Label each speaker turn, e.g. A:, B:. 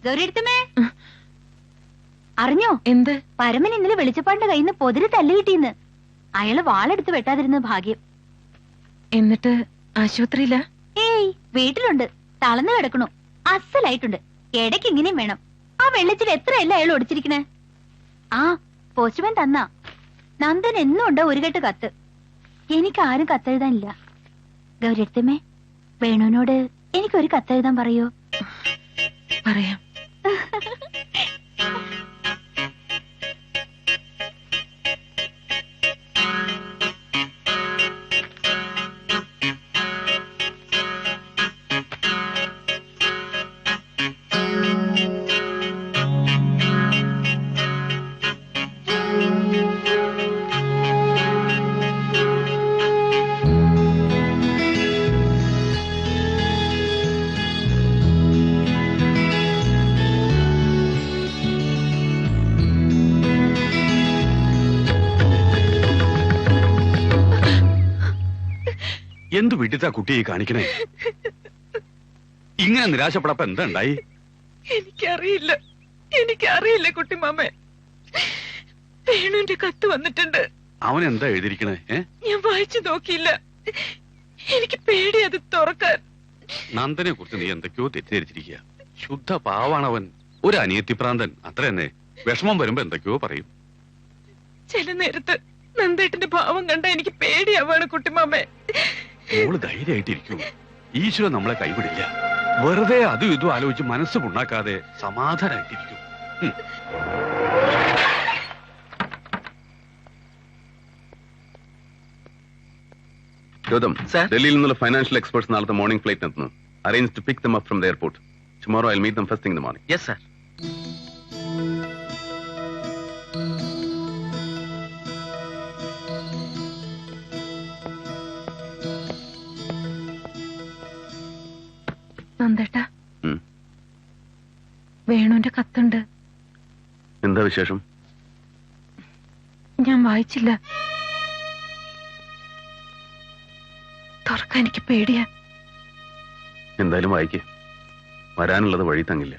A: ഗൗരിയടുത്തമ്മേ, അറിഞ്ഞോ
B: എന്ത്?
A: പരമൻ ഇന്നലെ വെളിച്ചപ്പാടിന്റെ കയ്യിൽ നിന്ന് പൊതിര് തല്ല് കിട്ടിയെന്ന്. അയാള് വാളെടുത്ത് വെട്ടാതിരുന്നത് ഭാഗ്യം.
B: എന്നിട്ട് ആശുപത്രിയില?
A: ഏയ്, വീട്ടിലുണ്ട്. തളർന്നു കിടക്കണു. അസലായിട്ടുണ്ട്. ഇടയ്ക്ക് ഇങ്ങനെയും വേണം. ആ വെള്ളച്ചിൽ എത്രയല്ല അയാൾ ഒടിച്ചിരിക്കണേ. ആ പോസ്റ്റ്മാൻ തന്നാ. നന്ദൻ എന്നും ഉണ്ട് ഒരു കെട്ട് കത്ത്. എനിക്ക് ആരും കത്തെഴുതാനില്ല. ഗൗരിയടുത്തമ്മേ, വേണുവിനോട് എനിക്കൊരു കത്തെഴുതാൻ പറയോ?
B: പറയാം.
C: എന്തു വിട്ടിട്ടാ കുട്ടിയെ കാണിക്കണേ? ഇങ്ങനെ നിരാശപ്പെടപ്പ എന്താ ഉണ്ടായി?
B: എനിക്കറിയില്ല കുട്ടിമാമേ. വേണുവിന്റെ കത്ത് വന്നിട്ടുണ്ട്.
C: അവൻ എന്താ എഴുതിയിരിക്കണേ?
B: ഞാൻ വായിച്ചു നോക്കിയില്ല. എനിക്ക് പേടി അത് തുറക്കാൻ.
C: നന്ദനെ കുറിച്ച് നീ എന്തൊക്കെയോ തെറ്റിദ്ധരിച്ചിരിക്കുക. ശുദ്ധ പാവാണവൻ. ഒരു അനിയത്തിപ്രാന്തൻ, അത്ര തന്നെ. വിഷമം വരുമ്പോ എന്തൊക്കെയോ പറയും.
B: ചില നേരത്ത് നന്ദേട്ടന്റെ ഭാവം കണ്ട എനിക്ക് പേടിയാവാണ് കുട്ടിമാമേ.
C: മോള് ധൈര്യമായിട്ടിരിക്കൂ. ഈശ്വരൻ നമ്മളെ കൈവിടില്ല. വെറുതെ അതും ഇതും ആലോചിച്ച് മനസ്സ് പുണ്ണാക്കാതെ സമാധാനായിട്ടിരിക്കും.
D: ഡൽഹിയിൽ നിന്നുള്ള ഫൈനാൻഷ്യൽ എക്സ്പെർട്സ് നാളത്തെ മോർണിംഗ് ഫ്ലൈറ്റ് എത്തുന്നു. Arrange to pick them up from the airport. Tomorrow I will meet them first thing in the morning.
E: Yes sir.
B: നന്ദേട്ടാ, വേണുവിന്റെ കത്തുണ്ട്.
D: എന്താ വിശേഷം?
B: ഞാൻ വായിച്ചില്ല. തുറക്കാൻ എനിക്ക് പേടിയാ.
D: എന്തായാലും വായിക്കേ. വരാനുള്ളത് വഴി തങ്ങില്ല.